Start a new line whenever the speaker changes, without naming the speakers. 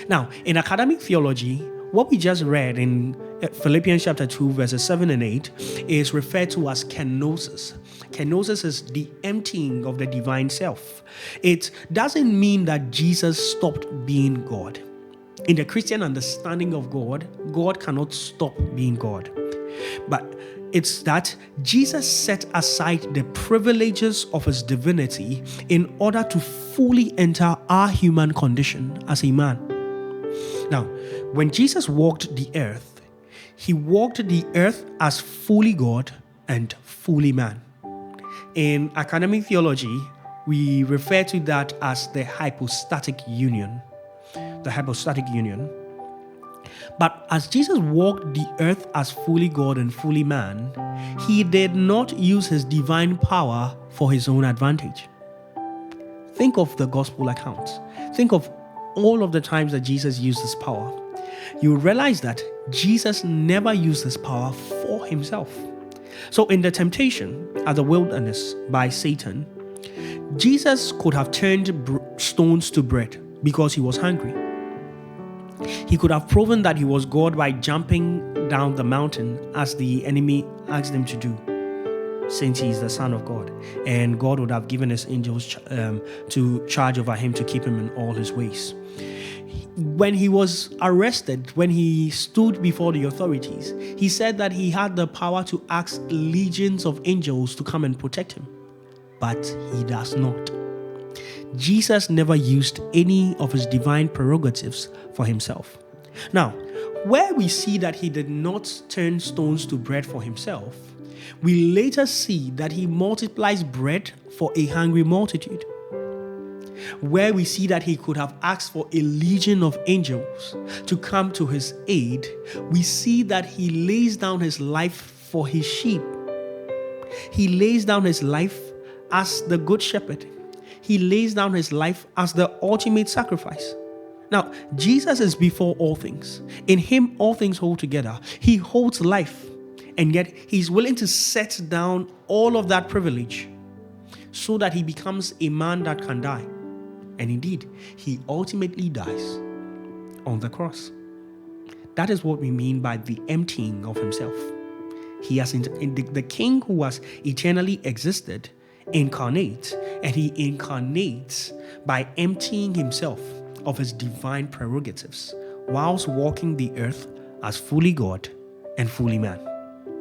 Now, in academic theology, what we just read in Philippians chapter 2, verses 7 and 8 is referred to as kenosis. Kenosis is the emptying of the divine self. It doesn't mean that Jesus stopped being God. In the Christian understanding of God, God cannot stop being God. But it's that Jesus set aside the privileges of his divinity in order to fully enter our human condition as a man. Now, when Jesus walked the earth, he walked the earth as fully God and fully man. In academic theology, we refer to that as the hypostatic union. The hypostatic union. But as Jesus walked the earth as fully God and fully man, he did not use his divine power for his own advantage. Think of the gospel accounts. Think of all of the times that Jesus used his power. You realize that Jesus never used his power for himself. So in the temptation at the wilderness by Satan, Jesus could have turned stones to bread because he was hungry. He could have proven that he was God by jumping down the mountain as the enemy asked him to do, since he is the Son of God. And God would have given his angels to charge over him to keep him in all his ways. When he was arrested, when he stood before the authorities, he said that he had the power to ask legions of angels to come and protect him. But he does not. Jesus never used any of his divine prerogatives for himself. Now, where we see that he did not turn stones to bread for himself, we later see that he multiplies bread for a hungry multitude. Where we see that he could have asked for a legion of angels to come to his aid, we see that he lays down his life for his sheep. He lays down his life as the good shepherd. He lays down his life as the ultimate sacrifice. Now, Jesus is before all things. In him, all things hold together. He holds life, and yet he's willing to set down all of that privilege so that he becomes a man that can die. And indeed, he ultimately dies on the cross. That is what we mean by the emptying of himself. He has the king who has eternally existed incarnates, and he incarnates by emptying himself of his divine prerogatives whilst walking the earth as fully God and fully man.